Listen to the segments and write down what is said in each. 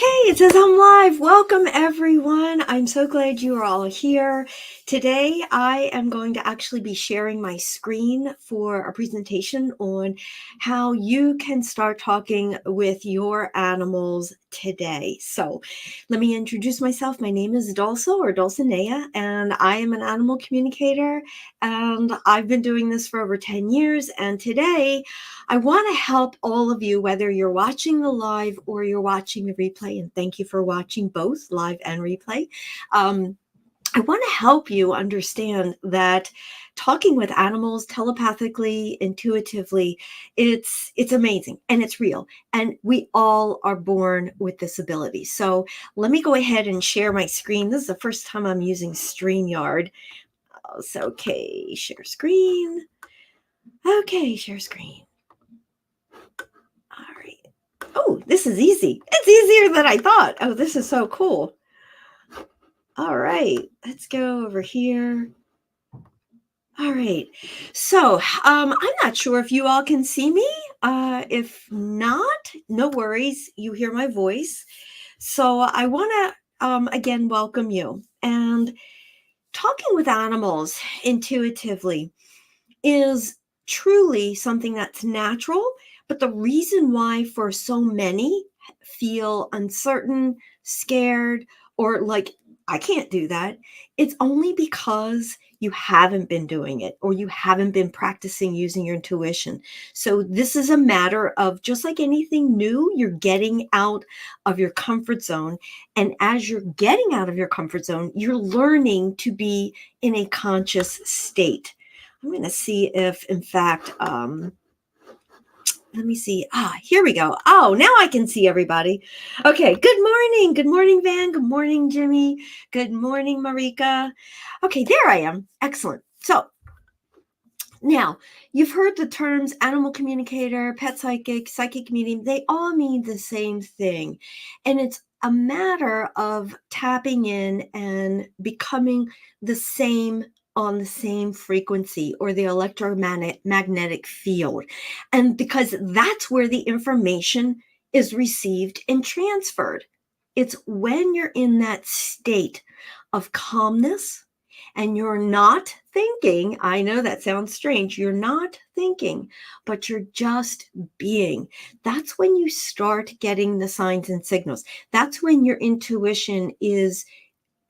Okay, it says I'm live. Welcome, everyone. I'm so glad you are all here. Today, I am going to actually be sharing my screen for a presentation on how you can start talking with your animals today. So, let me introduce myself. My name is Dulce or Dulcinea, and I am an animal communicator, and I've been doing this for over 10 years. And today, I want to help all of you, whether you're watching the live or you're watching the replay, and thank you for watching both live and replay. I want to help you understand that talking with animals telepathically, intuitively, it's amazing and it's real. And we all are born with this ability. So let me go ahead and share my screen. This is the first time I'm using StreamYard. So, okay, share screen. Okay, share screen. All right. Oh, this is easy. It's easier than I thought. Oh, this is so cool. All right, let's go over here. All right. So, I'm not sure if you all can see me. If not, no worries. You hear my voice. So I want to, again, welcome you. And talking with animals intuitively is truly something that's natural. But the reason why for so many feel uncertain, scared, or like, I can't do that, it's only because you haven't been doing it or you haven't been practicing using your intuition. So, this is a matter of just like anything new, you're getting out of your comfort zone. And as you're getting out of your comfort zone, you're learning to be in a conscious state. I'm going to see if, in fact, let me see. Here we go. Oh, now I can see everybody. Okay. Good morning. Good morning, Van. Good morning, Jimmy. Good morning, Marika. Okay, there I am. Excellent. So now you've heard the terms animal communicator, pet psychic, psychic medium. They all mean the same thing. And it's a matter of tapping in and becoming the same on the same frequency or the electromagnetic field. And because that's where the information is received and transferred. It's when you're in that state of calmness and you're not thinking. I know that sounds strange. You're not thinking, but you're just being. That's when you start getting the signs and signals. That's when your intuition is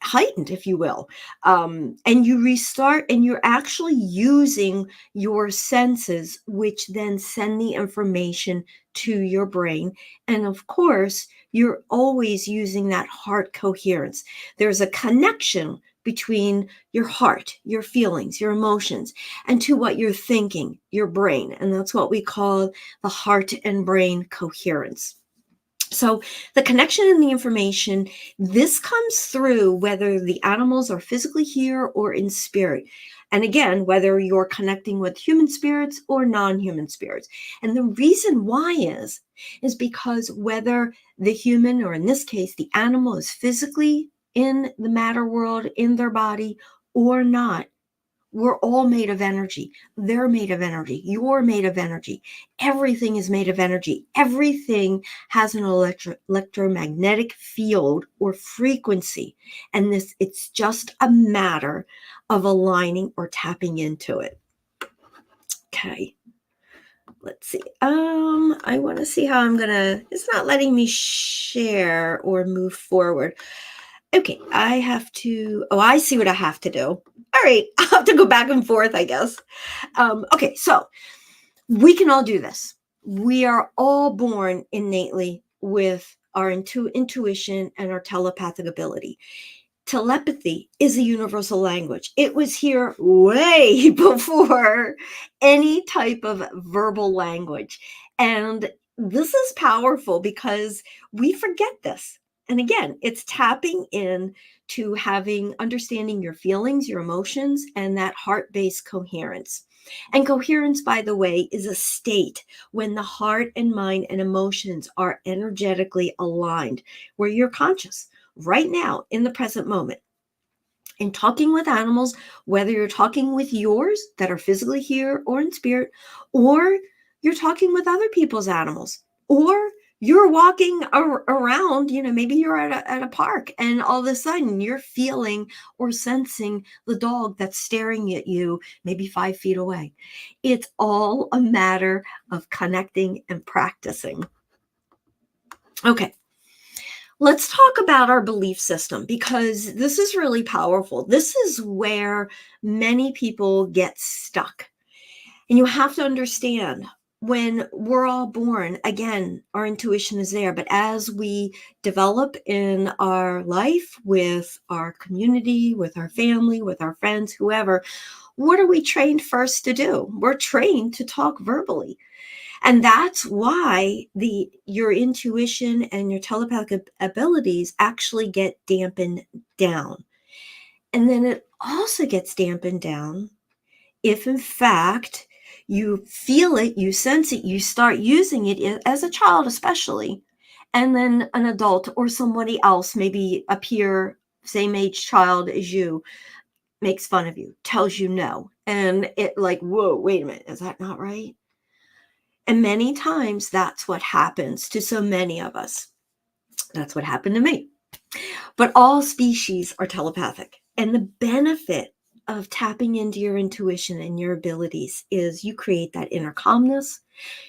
heightened, if you will. And you restart and you're actually using your senses, which then send the information to your brain. And of course, you're always using that heart coherence. There's a connection between your heart, your feelings, your emotions, and to what you're thinking, your brain. And that's what we call the heart and brain coherence. So the connection and the information, this comes through whether the animals are physically here or in spirit. And again, whether you're connecting with human spirits or non-human spirits. And the reason why is because whether the human, or in this case, the animal, is physically in the matter world, in their body or not, we're all made of energy. They're made of energy. You're made of energy. Everything is made of energy. Everything has an electromagnetic field or frequency. And it's just a matter of aligning or tapping into it. Okay. Let's see. I want to see how it's not letting me share or move forward. Okay, I see what I have to do. All right, I'll have to go back and forth, I guess. Okay, so we can all do this. We are all born innately with our intuition and our telepathic ability. Telepathy is a universal language. It was here way before any type of verbal language. And this is powerful because we forget this. And again, it's tapping in to understanding your feelings, your emotions, and that heart-based coherence. And coherence, by the way, is a state when the heart and mind and emotions are energetically aligned, where you're conscious right now in the present moment. In talking with animals, whether you're talking with yours that are physically here or in spirit, or you're talking with other people's animals, or You're walking around, maybe you're at a park, and all of a sudden you're feeling or sensing the dog that's staring at you maybe 5 feet away. It's all a matter of connecting and practicing. Okay. Let's talk about our belief system, because this is really powerful. This is where many people get stuck. And you have to understand, when we're all born, again, our intuition is there. But as we develop in our life, with our community, with our family, with our friends, whoever, what are we trained first to do? We're trained to talk verbally. And that's why your intuition and your telepathic abilities actually get dampened down. And then it also gets dampened down if, in fact, you feel it, you sense it, you start using it as a child, especially, and then an adult or somebody else, maybe a peer, same age child as you, makes fun of you, tells you no. And it like, whoa, wait a minute, is that not right? And many times that's what happens to so many of us. That's what happened to me. But all species are telepathic. And the benefit of tapping into your intuition and your abilities is you create that inner calmness.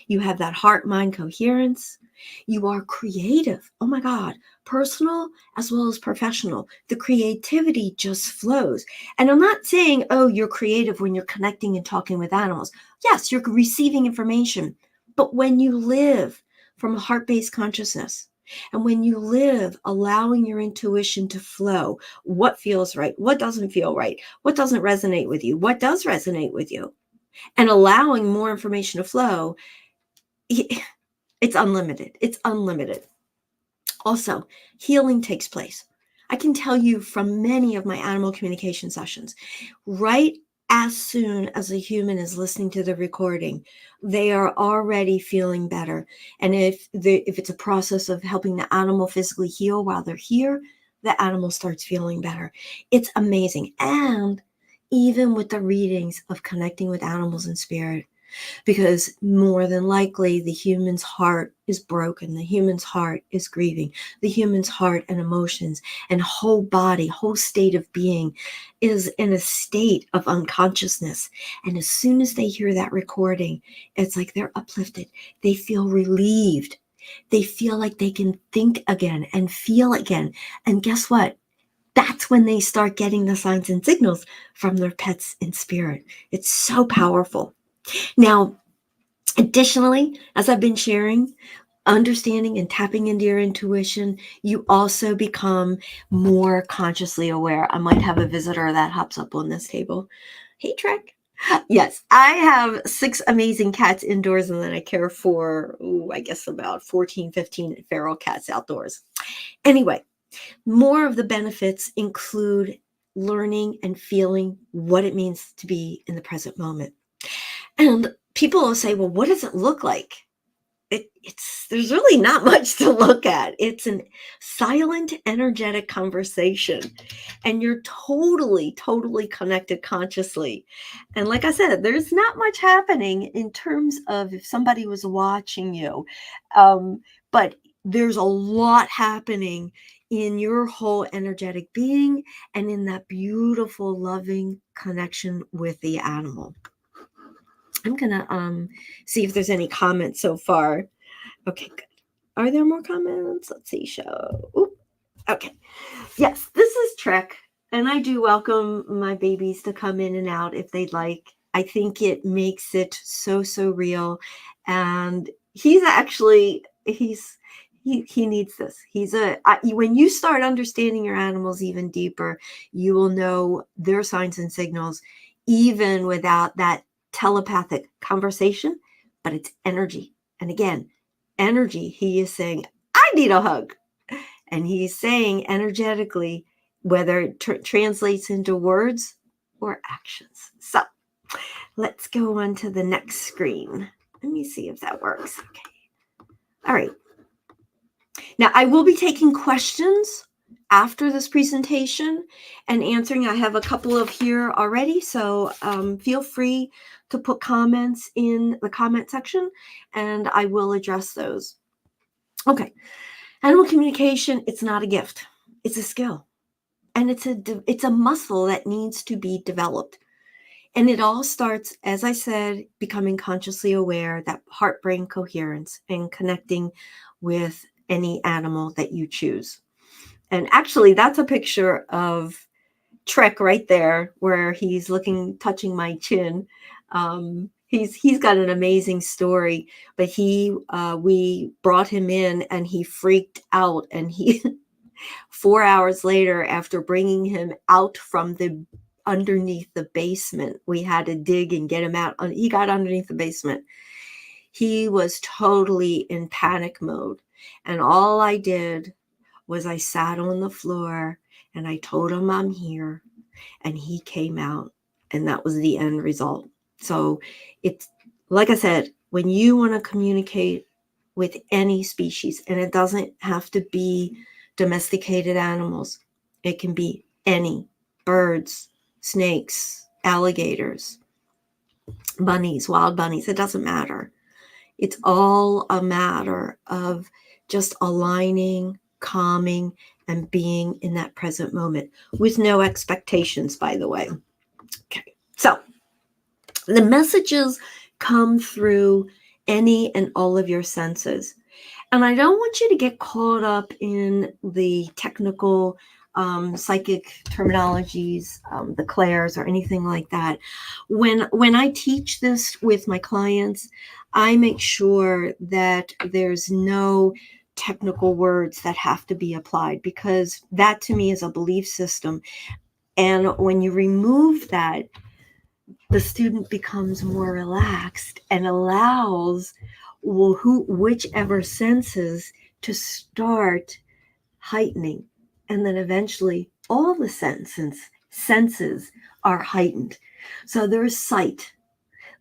You have that heart-mind coherence. You are creative. Oh my God, personal as well as professional. The creativity just flows. And I'm not saying, oh, you're creative when you're connecting and talking with animals. Yes, you're receiving information. But when you live from a heart-based consciousness, and when you live allowing your intuition to flow, what feels right, what doesn't feel right, what doesn't resonate with you, what does resonate with you, and allowing more information to flow, it's unlimited. It's unlimited. Also, healing takes place. I can tell you from many of my animal communication sessions, right as soon as a human is listening to the recording, they are already feeling better. And if it's a process of helping the animal physically heal while they're here, the animal starts feeling better. It's amazing. And even with the readings of connecting with animals in spirit, because more than likely the human's heart is broken, the human's heart is grieving, the human's heart and emotions and whole body, whole state of being is in a state of unconsciousness. And as soon as they hear that recording, it's like they're uplifted. They feel relieved. They feel like they can think again and feel again. And guess what? That's when they start getting the signs and signals from their pets in spirit. It's so powerful. Now, additionally, as I've been sharing, understanding and tapping into your intuition, you also become more consciously aware. I might have a visitor that hops up on this table. Hey, Trek. Yes, I have 6 amazing cats indoors, and then I care for, I guess about 14, 15 feral cats outdoors. Anyway, more of the benefits include learning and feeling what it means to be in the present moment. And people will say, well, what does it look like? There's really not much to look at. It's a silent, energetic conversation, and you're totally, totally connected consciously. And like I said, there's not much happening in terms of if somebody was watching you, but there's a lot happening in your whole energetic being and in that beautiful, loving connection with the animal. I'm gonna see if there's any comments so far. Okay, good. Are there more comments? Let's see. Show. Oop. Okay. Yes, this is Trek, and I do welcome my babies to come in and out if they'd like. I think it makes it so real, and he's actually he needs this. When you start understanding your animals even deeper, you will know their signs and signals, even without that telepathic conversation, but it's energy. And again, energy, he is saying, I need a hug. And he's saying energetically, whether it translates into words or actions. So let's go on to the next screen. Let me see if that works. Okay. All right. Now, I will be taking questions after this presentation and answering. I have a couple of here already, so feel free to put comments in the comment section, and I will address those. Okay. Animal communication, it's not a gift. It's a skill. And it's a muscle that needs to be developed. And it all starts, as I said, becoming consciously aware, that heart-brain coherence and connecting with any animal that you choose. And actually, that's a picture of Trek right there, where he's touching my chin. He's got an amazing story, but we brought him in and he freaked out, and he 4 hours later, after bringing him out from the underneath the basement, we had to dig and get him out. He got underneath the basement. He was totally in panic mode. And all I did was I sat on the floor and I told him I'm here. And he came out, and that was the end result. So it's like I said, when you want to communicate with any species, and it doesn't have to be domesticated animals, it can be any birds, snakes, alligators, bunnies, wild bunnies, it doesn't matter. It's all a matter of just aligning, calming, and being in that present moment with no expectations, by the way. Okay, so the messages come through any and all of your senses. And I don't want you to get caught up in the technical psychic terminologies, the clairs, or anything like that. When I teach this with my clients, I make sure that there's no technical words that have to be applied, because that to me is a belief system. And when you remove that, the student becomes more relaxed and allows whichever senses to start heightening. And then eventually all the senses are heightened. So there's sight,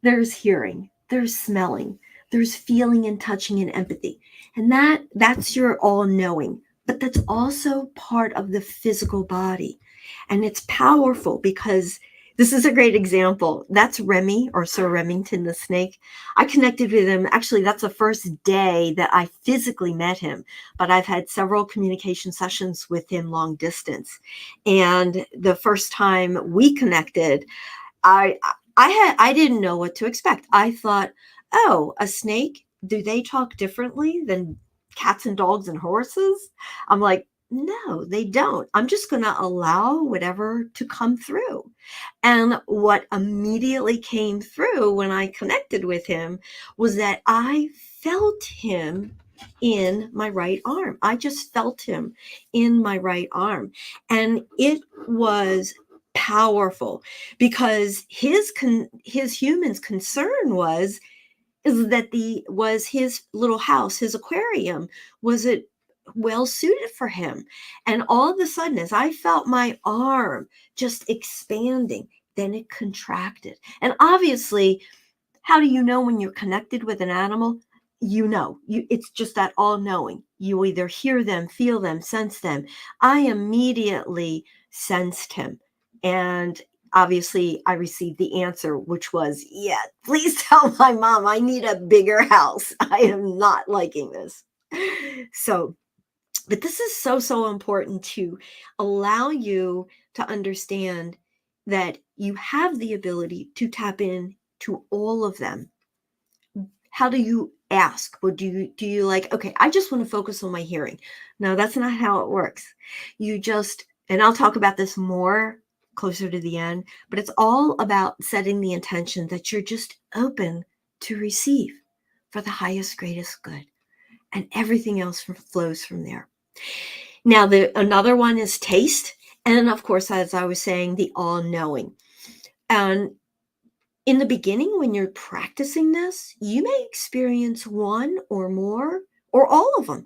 there's hearing, there's smelling, there's feeling and touching and empathy. And that's your all knowing, but that's also part of the physical body. And it's powerful because this is a great example. That's Remy, or Sir Remington the snake. I connected with him. Actually, that's the first day that I physically met him, but I've had several communication sessions with him long distance. And the first time we connected, I didn't know what to expect. I thought, oh, a snake? Do they talk differently than cats and dogs and horses? I'm like, no, they don't. I'm just going to allow whatever to come through. And what immediately came through when I connected with him was that I felt him in my right arm. I just felt him in my right arm. And it was powerful, because his human's concern was is that his little house, his aquarium, was it well suited for him. And all of a sudden, as I felt my arm just expanding, then it contracted. And obviously, how do you know when you're connected with an animal? It's just that all knowing. You either hear them, feel them, sense them. I immediately sensed him. And obviously, I received the answer, which was, yeah, please tell my mom I need a bigger house. I am not liking this. So, but this is so, so important to allow you to understand that you have the ability to tap in to all of them. How do you ask? Or do you like, okay, I just want to focus on my hearing? No, that's not how it works. And I'll talk about this more closer to the end, but it's all about setting the intention that you're just open to receive for the highest, greatest good. And everything else flows from there. Now, another one is taste. And of course, as I was saying, the all-knowing. And in the beginning, when you're practicing this, you may experience one or more or all of them.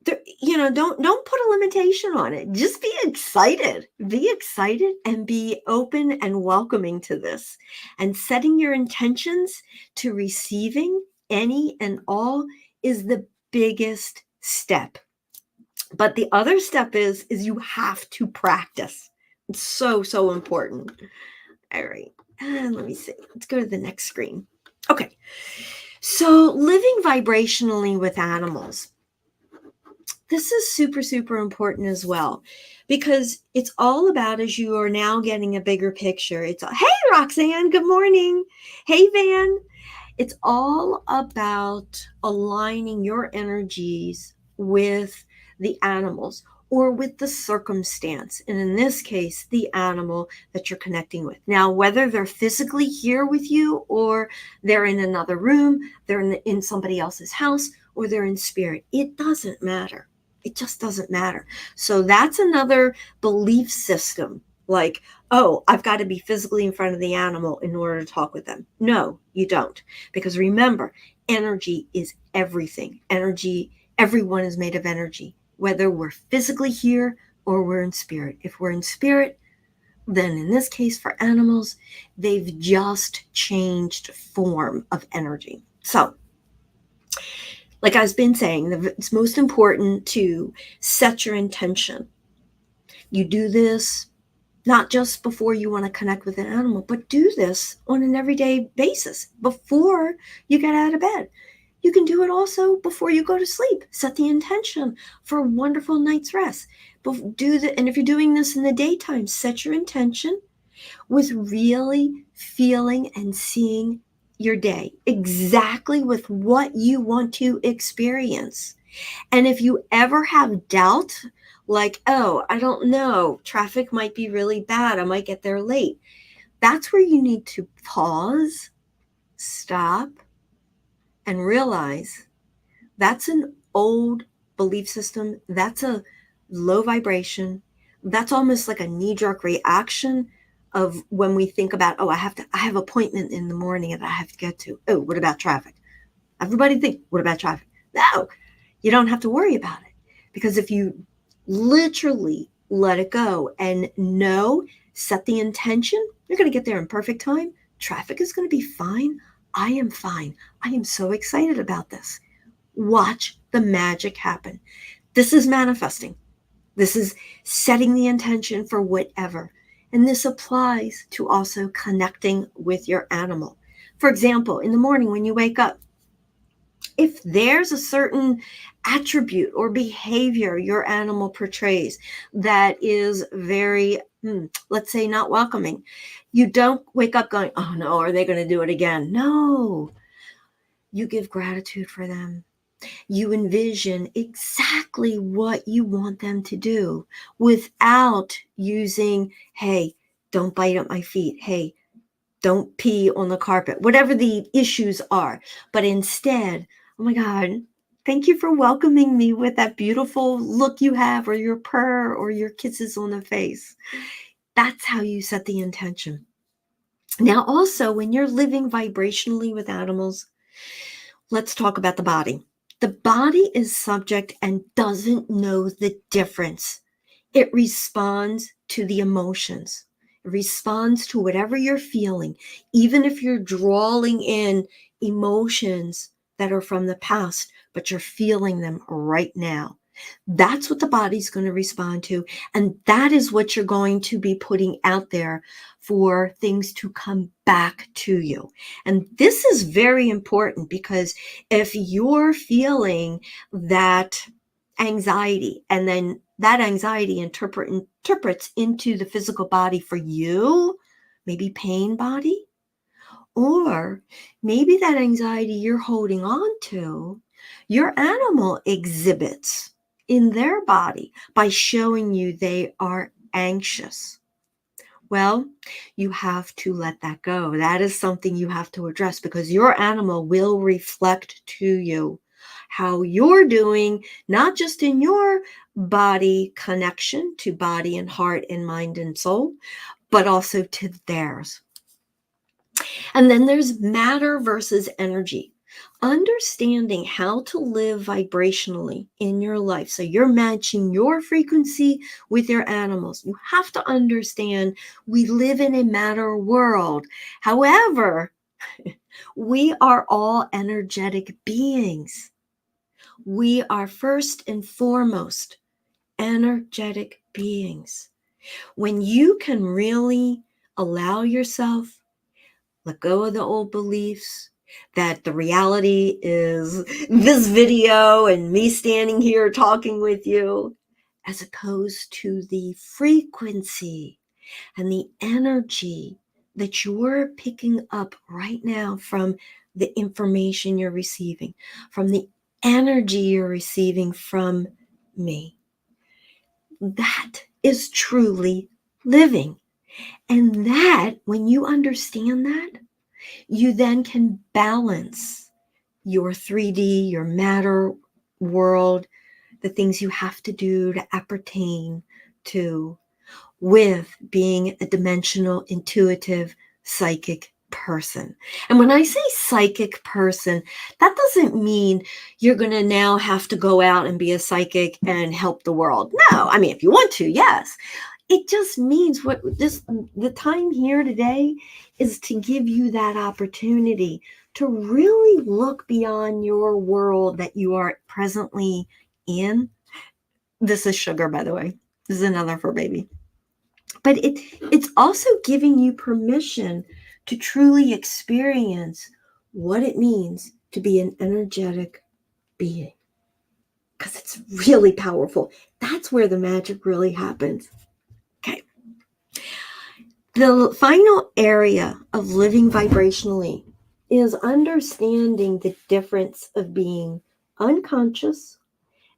Don't put a limitation on it. Just be excited. Be excited and be open and welcoming to this. And setting your intentions to receiving any and all is the biggest step. But the other step is you have to practice. It's so, so important. All right. And let me see. Let's go to the next screen. Okay. So living vibrationally with animals. this is super, super important as well, because it's all about, as you are now getting a bigger picture, it's, hey, Roxanne, good morning. Hey, Van. It's all about aligning your energies with the animals or with the circumstance. And in this case, the animal that you're connecting with. Now, whether they're physically here with you or they're in another room, they're in somebody else's house, or they're in spirit, it doesn't matter. It just doesn't matter. So that's another belief system. Like, oh, I've got to be physically in front of the animal in order to talk with them. No, you don't. Because remember, energy is everything. Energy, everyone is made of energy, whether we're physically here or we're in spirit. If we're in spirit, then in this case for animals, they've just changed form of energy. So, like I've been saying, it's most important to set your intention. You do this not just before you want to connect with an animal, but do this on an everyday basis before you get out of bed. You can do it also before you go to sleep. Set the intention for a wonderful night's rest. And if you're doing this in the daytime, set your intention with really feeling and seeing your day exactly with what you want to experience. And if you ever have doubt, like, oh, I don't know, traffic might be really bad, I might get there late, that's where you need to pause, stop, and realize that's an old belief system. That's a low vibration. That's almost like a knee-jerk reaction of when we think about, oh, I have appointment in the morning that I have to get to. Oh, what about traffic? Everybody think, what about traffic? No, you don't have to worry about it. Because if you literally let it go and set the intention, you're going to get there in perfect time. Traffic is going to be fine. I am fine. I am so excited about this. Watch the magic happen. This is manifesting. This is setting the intention for whatever. And this applies to also connecting with your animal. For example, in the morning when you wake up, if there's a certain attribute or behavior your animal portrays that is very, let's say, not welcoming, you don't wake up going, oh no, are they going to do it again? No, you give gratitude for them. You envision exactly what you want them to do without using, hey, don't bite at my feet. Hey, don't pee on the carpet, whatever the issues are. But instead, oh my God, thank you for welcoming me with that beautiful look you have, or your purr, or your kisses on the face. That's how you set the intention. Now, also, when you're living vibrationally with animals, let's talk about the body. The body is subject and doesn't know the difference. It responds to the emotions. It responds to whatever you're feeling, even if you're drawing in emotions that are from the past, but you're feeling them right now. That's what the body's going to respond to. And that is what you're going to be putting out there for things to come back to you. And this is very important, because if you're feeling that anxiety, and then that anxiety interprets into the physical body for you, maybe pain body, or maybe that anxiety you're holding on to, your animal exhibits in their body by showing you they are anxious. Well, you have to let that go. That is something you have to address, because your animal will reflect to you how you're doing, not just in your body connection to body and heart and mind and soul, but also to theirs. And then there's matter versus energy. Understanding how to live vibrationally in your life, so you're matching your frequency with your animals. You have to understand we live in a matter world. However, we are all energetic beings. We are first and foremost energetic beings. When you can really allow yourself, let go of the old beliefs, that the reality is this video and me standing here talking with you, as opposed to the frequency and the energy that you're picking up right now from the information you're receiving, from the energy you're receiving from me. That is truly living. And that, when you understand that, you then can balance your 3D, your matter world, the things you have to do to appertain to, with being a dimensional, intuitive, psychic person. And when I say psychic person, that doesn't mean you're going to now have to go out and be a psychic and help the world. No, I mean, if you want to, yes. It just means the time here today is to give you that opportunity to really look beyond your world that you are presently in. This is Sugar, by the way. This is another fur baby. But it's also giving you permission to truly experience what it means to be an energetic being. Because it's really powerful. That's where the magic really happens. Okay. The final area of living vibrationally is understanding the difference of being unconscious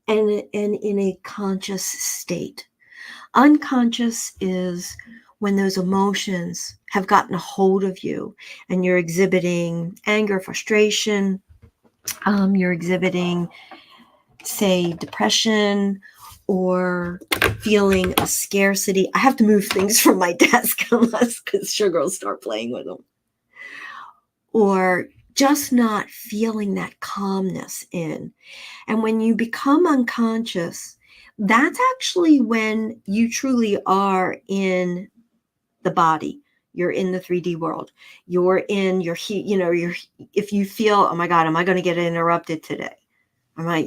and in a conscious state. Unconscious is when those emotions have gotten a hold of you and you're exhibiting anger, frustration, you're exhibiting, say, depression, or feeling a scarcity. I have to move things from my desk unless because Sugar will start playing with them. Or just not feeling that calmness in. And when you become unconscious, that's actually when you truly are in the body. You're in the 3D world. You're in your, if you feel, oh my God, am I going to get interrupted today? Am I,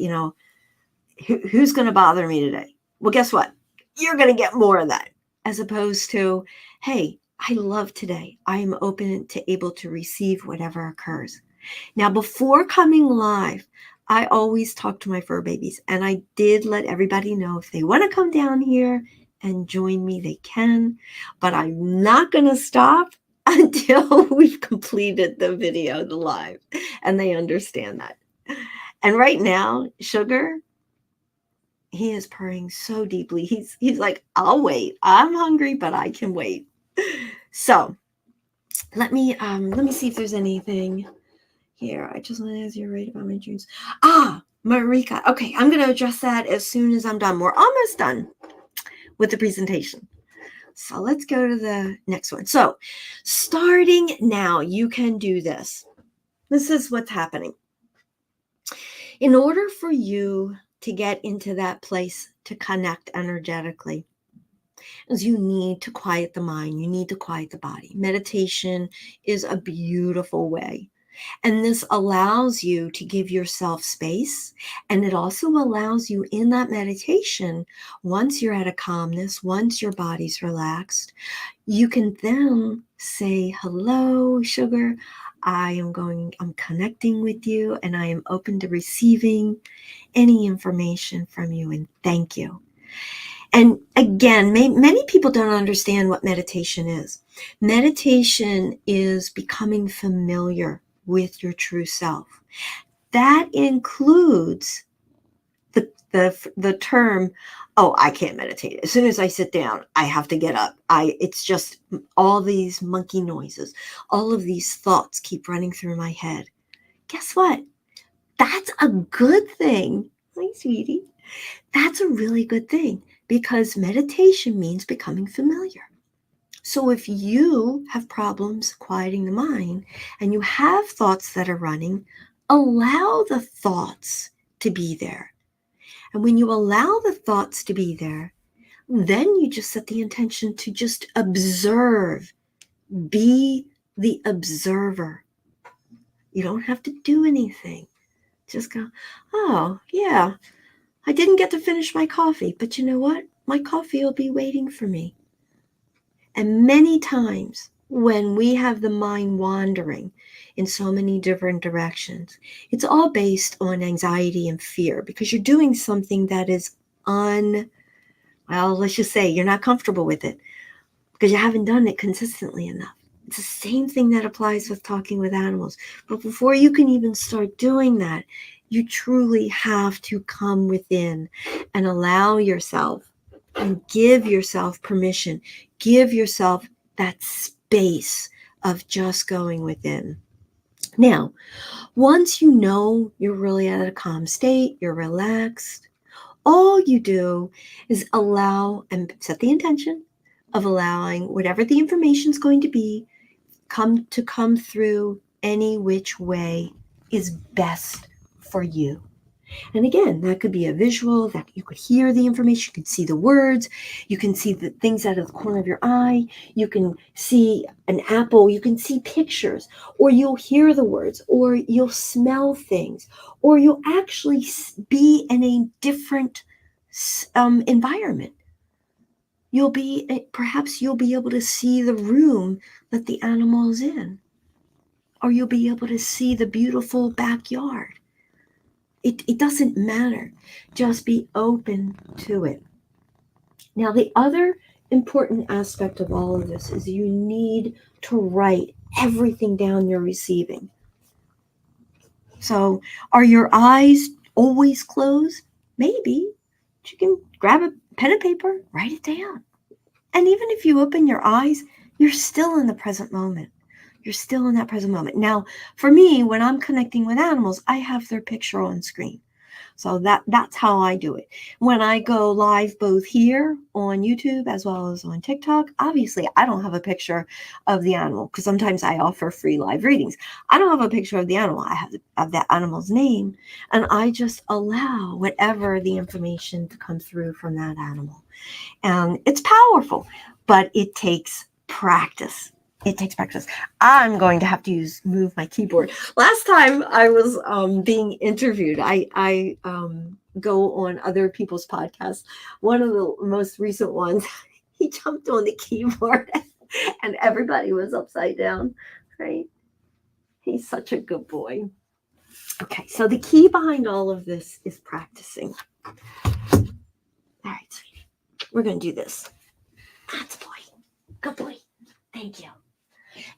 who's going to bother me today? Well, guess what? You're going to get more of that, as opposed to, hey, I love today. I am open to able to receive whatever occurs. Now, before coming live, I always talk to my fur babies, and I did let everybody know if they want to come down here and join me, they can, but I'm not going to stop until we've completed the video, the live, and they understand that. And right now, Sugar, he is purring so deeply. He's like, I'll wait. I'm hungry, but I can wait. So let me see if there's anything here. I just want to ask you right about my dreams. Marika. Okay, I'm going to address that as soon as I'm done. We're almost done with the presentation. So let's go to the next one. So starting now, you can do this. This is what's happening. In order for you to get into that place to connect energetically, is you need to quiet the mind. You need to quiet the body. Meditation is a beautiful way. And this allows you to give yourself space. And it also allows you in that meditation, once you're at a calmness, once your body's relaxed, you can then say, hello, Sugar. I'm connecting with you, and I am open to receiving any information from you, and thank you. And again, many people don't understand what meditation is. Meditation is becoming familiar with your true self. That includes the term, oh, I can't meditate. As soon as I sit down, I have to get up. It's just all these monkey noises. All of these thoughts keep running through my head. Guess what? That's a good thing. Hi, sweetie. That's a really good thing, because meditation means becoming familiar. So if you have problems quieting the mind and you have thoughts that are running, allow the thoughts to be there. And when you allow the thoughts to be there, then you just set the intention to just observe. Be the observer. You don't have to do anything. Just go, oh, yeah, I didn't get to finish my coffee, but you know what? My coffee will be waiting for me. And many times when we have the mind wandering in so many different directions, it's all based on anxiety and fear because you're doing something that is well, let's just say you're not comfortable with it because you haven't done it consistently enough. It's the same thing that applies with talking with animals. But before you can even start doing that, you truly have to come within and allow yourself and give yourself permission. Give yourself that space of just going within. Now, once you know you're really at a calm state, you're relaxed, all you do is allow and set the intention of allowing whatever the information is going to be come through any which way is best for you. And again, that could be a visual, that you could hear the information, you could see the words, you can see the things out of the corner of your eye, you can see an apple, you can see pictures, or you'll hear the words, or you'll smell things, or you'll actually be in a different environment. Perhaps you'll be able to see the room that the animal is in, or you'll be able to see the beautiful backyard. It doesn't matter. Just be open to it. Now, the other important aspect of all of this is you need to write everything down you're receiving. So, are your eyes always closed? Maybe. But you can grab a pen and paper, write it down. And even if you open your eyes, you're still in the present moment. You're still in that present moment. Now, for me, when I'm connecting with animals, I have their picture on screen. So that's how I do it. When I go live both here on YouTube as well as on TikTok, obviously I don't have a picture of the animal because sometimes I offer free live readings. I don't have a picture of the animal. I have that animal's name, and I just allow whatever the information to come through from that animal. And it's powerful, but it takes practice. It takes practice. I'm going to have to move my keyboard. Last time I was being interviewed, I go on other people's podcasts. One of the most recent ones, he jumped on the keyboard and everybody was upside down, right? He's such a good boy. Okay, so the key behind all of this is practicing. All right, sweetie, we're going to do this. That's a boy. Good boy. Thank you.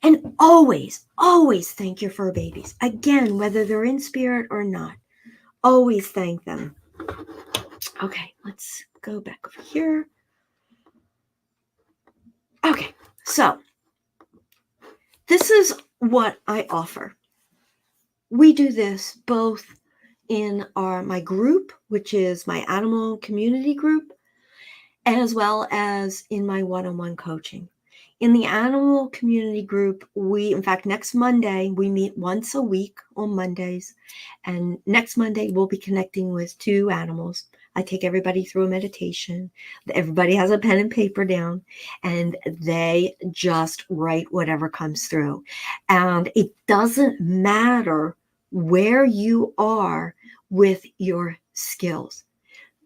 And always, always thank your fur babies. Again, whether they're in spirit or not, always thank them. Okay, let's go back over here. Okay, so this is what I offer. We do this both in my group, which is my animal community group, as well as in my one-on-one coaching. In the animal community group, in fact, next Monday, we meet once a week on Mondays. And next Monday, we'll be connecting with 2 animals. I take everybody through a meditation. Everybody has a pen and paper down, and they just write whatever comes through. And it doesn't matter where you are with your skills.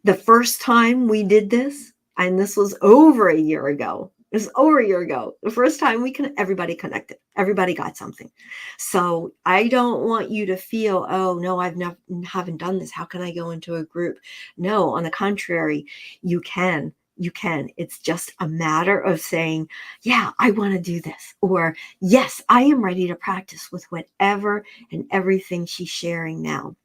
The first time we did this, and this was over a year ago. It was over a year ago. The first time everybody connected. Everybody got something. So I don't want you to feel, oh no, haven't done this. How can I go into a group? No, on the contrary, you can. You can. It's just a matter of saying, yeah, I want to do this. Or yes, I am ready to practice with whatever and everything she's sharing now.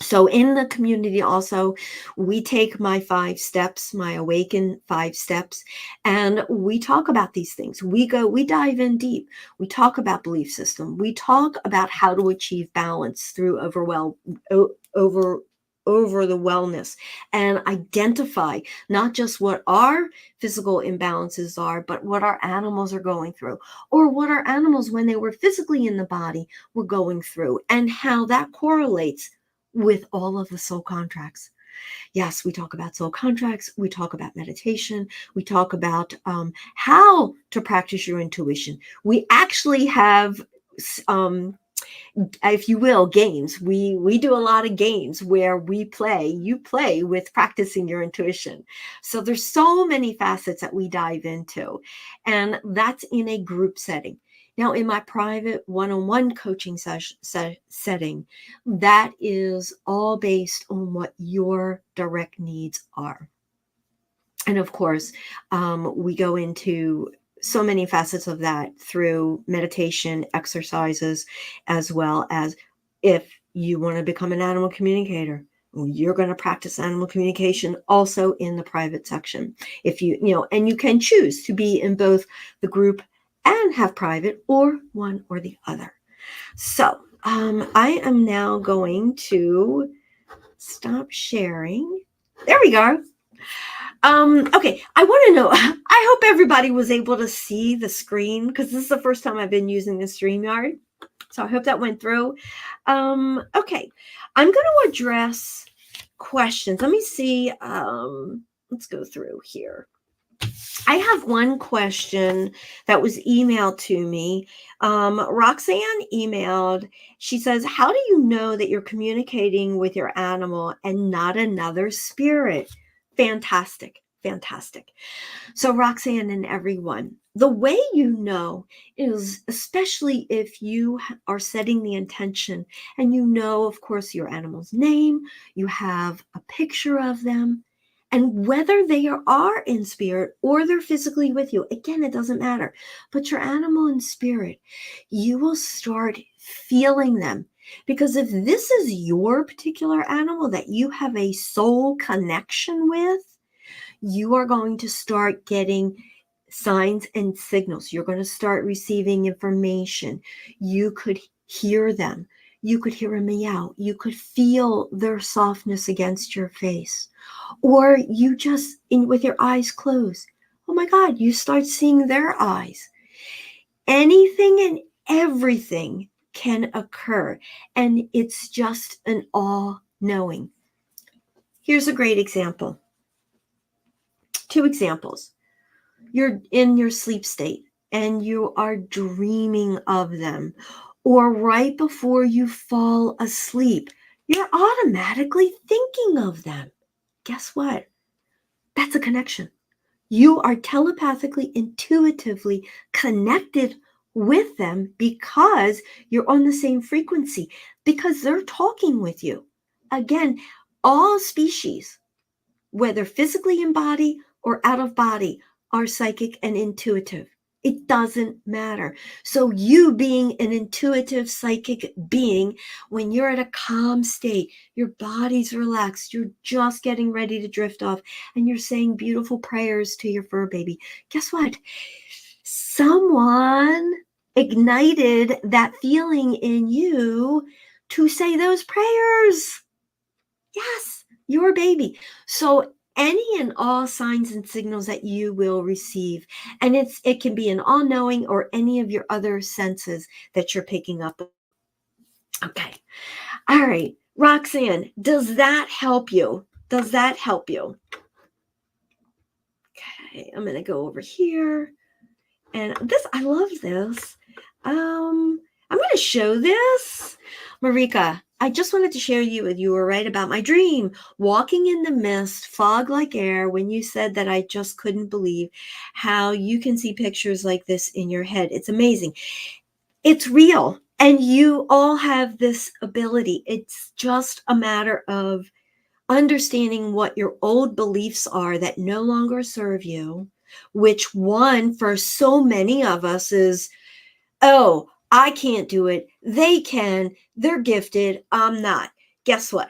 So in the community also, we take my 5 steps, my awaken 5 steps, and we talk about these things. We dive in deep. We talk about belief system. We talk about how to achieve balance through over the wellness and identify not just what our physical imbalances are, but what our animals are going through, or what our animals, when they were physically in the body, were going through, and how that correlates with all of the soul contracts. Yes, we talk about soul contracts. We talk about meditation. We talk about how to practice your intuition. We actually have if you will, games. We do a lot of games where you play with practicing your intuition. So there's so many facets that we dive into, and that's in a group setting. Now, in my private one-on-one coaching setting, that is all based on what your direct needs are. And of course, we go into so many facets of that through meditation, exercises, as well as if you want to become an animal communicator, you're going to practice animal communication also in the private section. If and you can choose to be in both the group and have private, or one or the other. So I am now going to stop sharing. There we go. Okay, I want to know, I hope everybody was able to see the screen, because this is the first time I've been using the StreamYard. So I hope that went through. Okay, I'm going to address questions. Let me see. Let's go through here. I have one question that was emailed to me. Roxanne emailed. She says, how do you know that you're communicating with your animal and not another spirit? Fantastic. Fantastic. So Roxanne and everyone, the way you know is, especially if you are setting the intention and you know, of course, your animal's name, you have a picture of them, and whether they are in spirit or they're physically with you, again, it doesn't matter. But your animal in spirit, you will start feeling them. Because if this is your particular animal that you have a soul connection with, you are going to start getting signs and signals. You're going to start receiving information. You could hear them. You could hear a meow. You could feel their softness against your face. Or you just, with your eyes closed, oh my God, you start seeing their eyes. Anything and everything can occur. And it's just an all-knowing. Here's a great example. 2 examples. You're in your sleep state and you are dreaming of them, or right before you fall asleep, you're automatically thinking of them. Guess what? That's a connection. You are telepathically, intuitively connected with them because you're on the same frequency, because they're talking with you. Again, all species, whether physically in body or out of body, are psychic and intuitive. It doesn't matter. So you being an intuitive psychic being, when you're at a calm state, your body's relaxed, you're just getting ready to drift off, and you're saying beautiful prayers to your fur baby. Guess what? Someone ignited that feeling in you to say those prayers. Yes, your baby. So any and all signs and signals that you will receive, and it can be an all-knowing or any of your other senses that you're picking up. Okay. All right. Roxanne, does that help you? Does that help you? Okay, I'm going to go over here. And this, I love this. I'm going to show this. Marika, I just wanted to share you were right about my dream. Walking in the mist, fog like air, when you said that, I just couldn't believe how you can see pictures like this in your head. It's amazing. It's real. And you all have this ability. It's just a matter of understanding what your old beliefs are that no longer serve you, which one for so many of us is, oh, I can't do it. They can. They're gifted. I'm not. Guess what?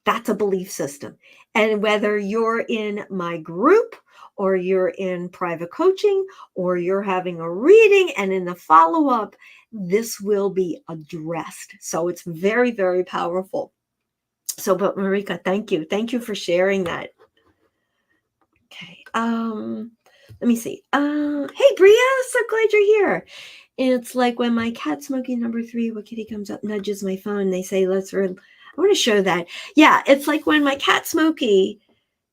That's a belief system. And whether you're in my group or you're in private coaching or you're having a reading and in the follow-up, this will be addressed. So it's very, very powerful. So, but Marika, thank you. Thank you for sharing that. Okay. Let me see. Hey, Bria, so glad you're here. It's like when my cat Smokey number 3, what kitty comes up, nudges my phone. They say, I want to show that. Yeah, it's like when my cat Smokey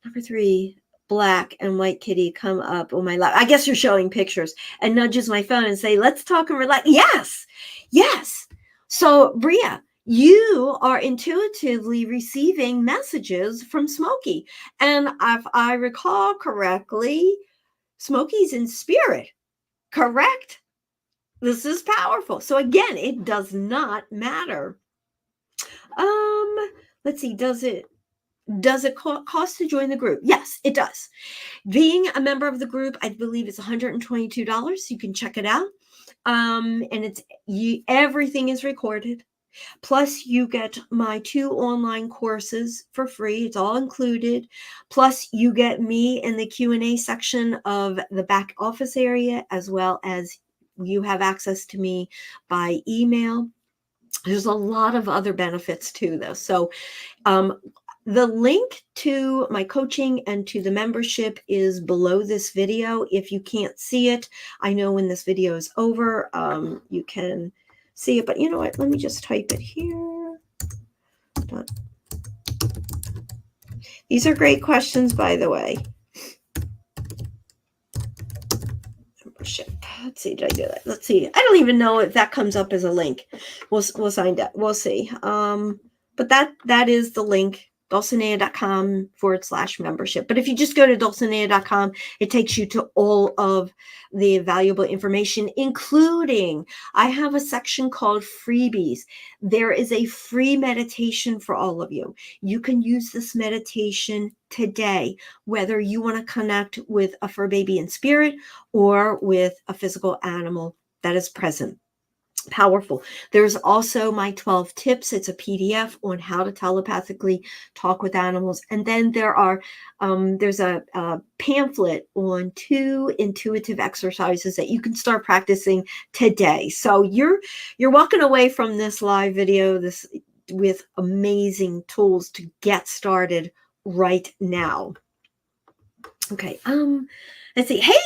number 3, black and white kitty, come up on my lap. I guess you're showing pictures, and nudges my phone and say, let's talk and relax. Yes. Yes. So, Bria, you are intuitively receiving messages from Smokey. And if I recall correctly, Smokey's in spirit, correct? This is powerful. So again, it does not matter. Let's see, does it cost to join the group? Yes, it does. Being a member of the group, I believe it's $122. You can check it out. And everything is recorded. Plus, you get my 2 online courses for free. It's all included. Plus, you get me in the Q&A section of the back office area, as well as you have access to me by email. There's a lot of other benefits to this. So, the link to my coaching and to the membership is below this video. If you can't see it, I know when this video is over, you can see it. But you know what? Let me just type it here. These are great questions, by the way. Membership. Let's see. Did I do that? Let's see. I don't even know if that comes up as a link. We'll find out. We'll see. But that is the link. Dulcinea.com/membership. But if you just go to Dulcinea.com, it takes you to all of the valuable information, including I have a section called freebies. There is a free meditation for all of you. You can use this meditation today, whether you want to connect with a fur baby in spirit or with a physical animal that is present. Powerful. There's also my 12 tips. It's a PDF on how to telepathically talk with animals. And then there's a pamphlet on 2 intuitive exercises that you can start practicing today. So you're walking away from this live video with amazing tools to get started right now. Okay. Let's see. Hey,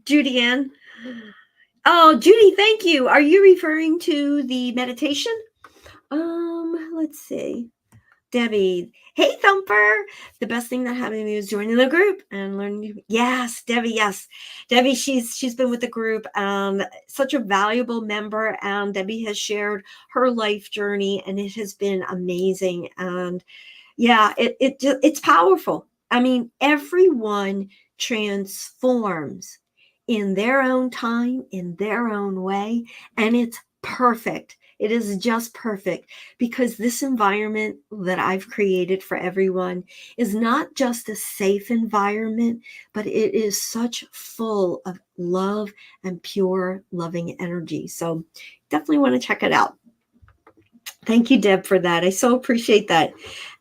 Judy Ann. Oh, Judy, thank you. Are you referring to the meditation? Let's see. Debbie. Hey, Thumper. The best thing that happened to me was joining the group and learning. Yes, Debbie. Yes, Debbie. She's been with the group and such a valuable member. And Debbie has shared her life journey, and it has been amazing. And yeah, it's powerful. I mean, everyone transforms in their own time, in their own way, and it's perfect. It is just perfect because this environment that I've created for everyone is not just a safe environment, but it is such full of love and pure loving energy. So definitely want to check it out. Thank you, Deb, for that. I so appreciate that.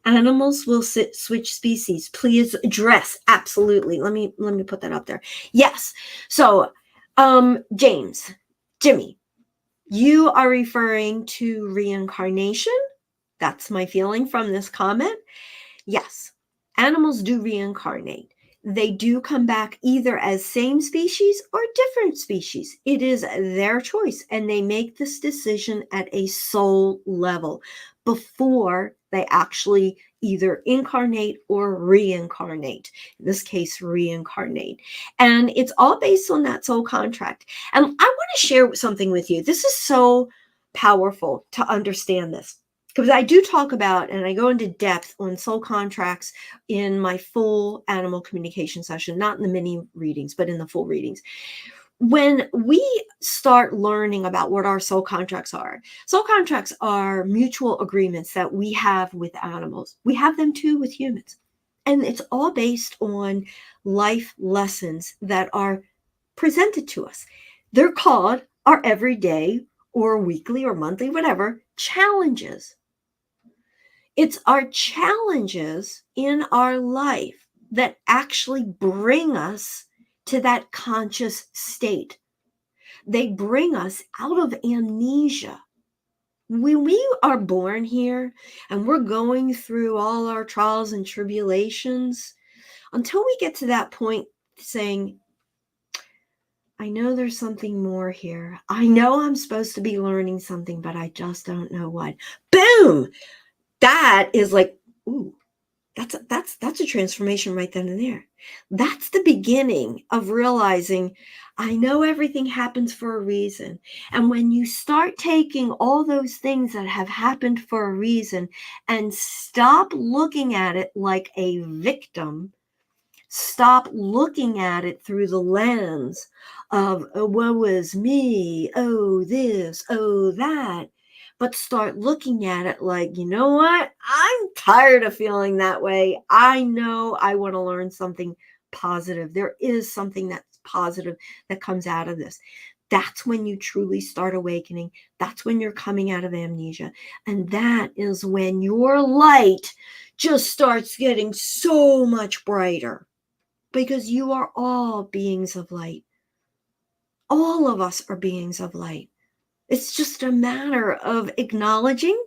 Animals will switch species. Please address. Absolutely. Let me put that up there. Yes. So, Jimmy, you are referring to reincarnation. That's my feeling from this comment. Yes, animals do reincarnate. They do come back either as same species or different species. It is their choice, and they make this decision at a soul level before they actually either incarnate or reincarnate. In this case, reincarnate. And it's all based on that soul contract. And I want to share something with you. This is so powerful to understand this, because I do talk about, and I go into depth on soul contracts in my full animal communication session, not in the mini readings, but in the full readings. When we start learning about what our soul contracts are mutual agreements that we have with animals. We have them too with humans. And it's all based on life lessons that are presented to us. They're called our everyday or weekly or monthly, whatever, challenges. It's our challenges in our life that actually bring us to that conscious state. They bring us out of amnesia. When we are born here and we're going through all our trials and tribulations, until we get to that point saying, I know there's something more here. I know I'm supposed to be learning something, but I just don't know what. Boom! That is like, ooh, that's a transformation right then and there. That's the beginning of realizing I know everything happens for a reason. And when you start taking all those things that have happened for a reason and stop looking at it like a victim, stop looking at it through the lens of, oh, woe is me, oh, this, oh, that, but start looking at it like, you know what? I'm tired of feeling that way. I know I want to learn something positive. There is something that's positive that comes out of this. That's when you truly start awakening. That's when you're coming out of amnesia. And that is when your light just starts getting so much brighter, because you are all beings of light. All of us are beings of light. It's just a matter of acknowledging,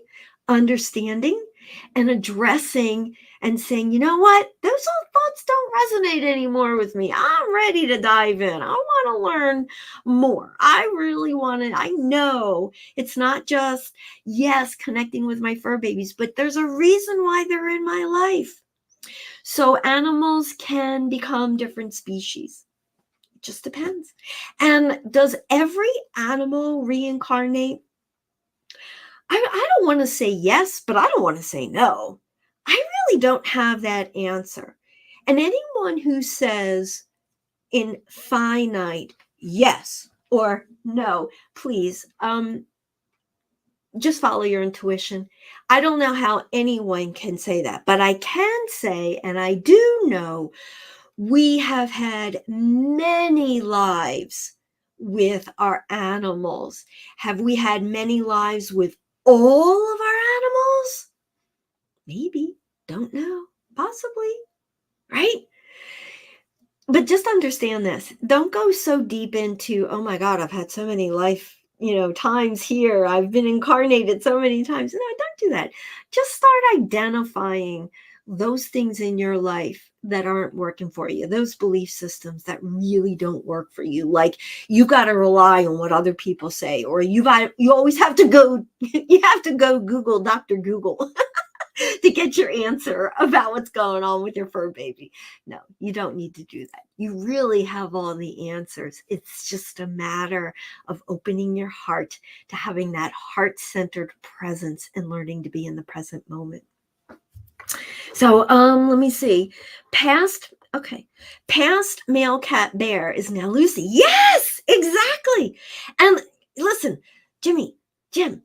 understanding, and addressing and saying, you know what? Those old thoughts don't resonate anymore with me. I'm ready to dive in. I want to learn more. I really want to. I know it's not just, yes, connecting with my fur babies, but there's a reason why they're in my life. So animals can become different species. It just depends. And does every animal reincarnate? I don't want to say yes, but I don't want to say no. I really don't have that answer. And anyone who says in finite yes or no, please, just follow your intuition. I don't know how anyone can say that, but I can say, and I do know, we have had many lives with our animals. Have we had many lives with all of our animals? Maybe. Don't know. Possibly. Right? But just understand this. Don't go so deep into, oh my God, I've had so many life, times here. I've been incarnated so many times. No, don't do that. Just start identifying those things in your life that aren't working for you, those belief systems that really don't work for you. Like, you got to rely on what other people say, or you always have to go, you have to go Google Dr. Google to get your answer about what's going on with your fur baby. No, you don't need to do that. You really have all the answers. It's just a matter of opening your heart to having that heart-centered presence and learning to be in the present moment. So let me see. Past male cat bear is now Lucy. Yes, exactly. And listen, Jim, James,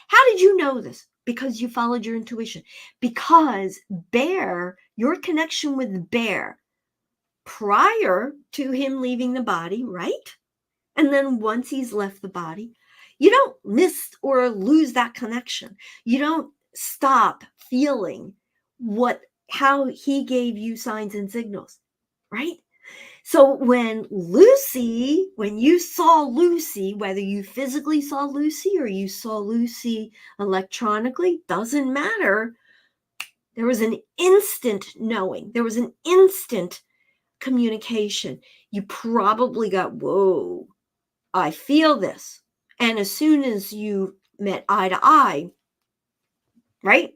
how did you know this? Because you followed your intuition. Because bear, your connection with bear prior to him leaving the body, right? And then once he's left the body, you don't miss or lose that connection. You don't stop feeling how he gave you signs and signals, right? So when you saw Lucy, whether you physically saw Lucy or you saw Lucy electronically, doesn't matter. There was an instant knowing. There was an instant communication. You probably got, whoa, I feel this. And as soon as you met eye to eye, right?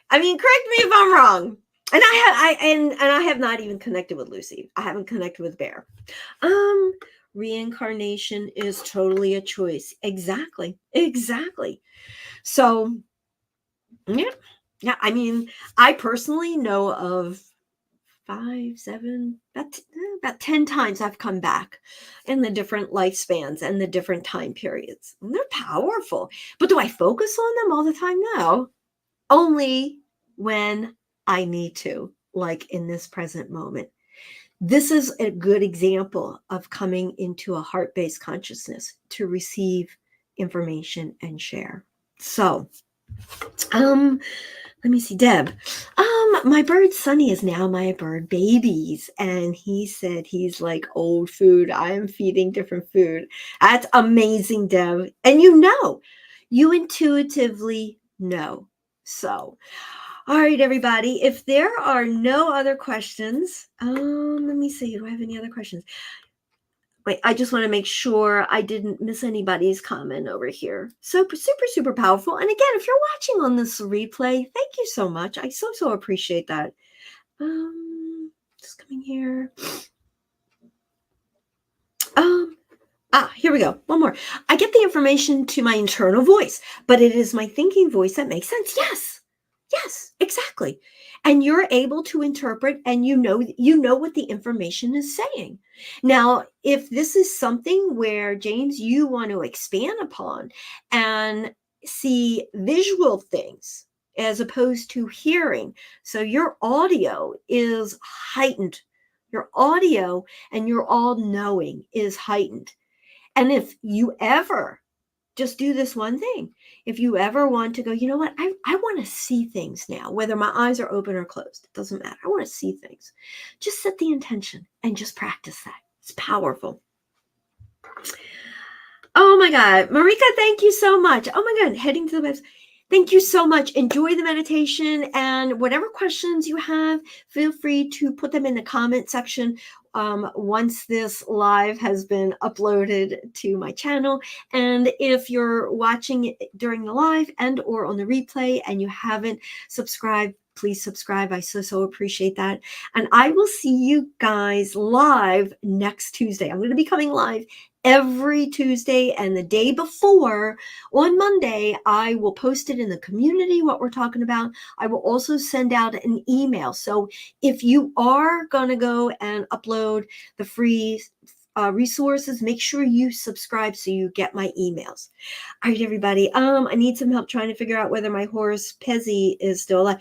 I mean, correct me if I'm wrong. And I have not even connected with Lucy. I haven't connected with Bear. Reincarnation is totally a choice. Exactly. So, yeah. I mean, I personally know of 5, 7, about 10 times I've come back in the different lifespans and the different time periods. And they're powerful. But do I focus on them all the time? No. Only when I need to, like in this present moment. This is a good example of coming into a heart-based consciousness to receive information and share. So, let me see, Deb. My bird Sunny is now my bird babies. And he said he's like old food. I am feeding different food. That's amazing, Deb. And you intuitively know. So, all right, everybody. If there are no other questions, let me see. Do I have any other questions? Wait, I just want to make sure I didn't miss anybody's comment over here. Super, super, super powerful. And again, if you're watching on this replay, thank you so much. I so appreciate that. Just coming here. Here we go. One more. I get the information to my internal voice, but it is my thinking voice that makes sense. Yes. Yes, exactly. And you're able to interpret and you know what the information is saying. Now, if this is something where James you want to expand upon and see visual things as opposed to hearing, so your audio is heightened. Your audio and your all knowing is heightened. And if you ever just do this one thing, if you ever want to go, you know what, I want to see things now, whether my eyes are open or closed, it doesn't matter. I want to see things. Just set the intention and just practice that. It's powerful. Oh my God. Marika, thank you so much. Oh my God. Heading to the website. Thank you so much. Enjoy the meditation, and whatever questions you have, feel free to put them in the comment section once this live has been uploaded to my channel. And if you're watching it during the live and or on the replay and you haven't subscribed, please subscribe. I so appreciate that. And I will see you guys live next Tuesday. I'm going to be coming live every Tuesday, and the day before on Monday, I will post it in the community what we're talking about. I will also send out an email. So if you are going to go and upload the free resources, make sure you subscribe so you get my emails. All right, everybody. I need some help trying to figure out whether my horse Pezzy is still alive.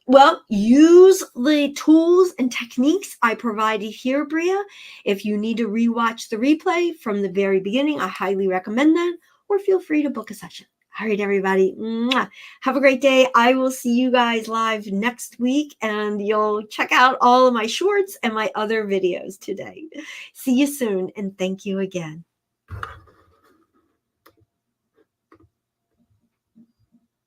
Well, use the tools and techniques I provided here, Bria. If you need to rewatch the replay from the very beginning, I highly recommend that, or feel free to book a session. All right, everybody. Mwah. Have a great day. I will see you guys live next week, and you'll check out all of my shorts and my other videos today. See you soon, and thank you again.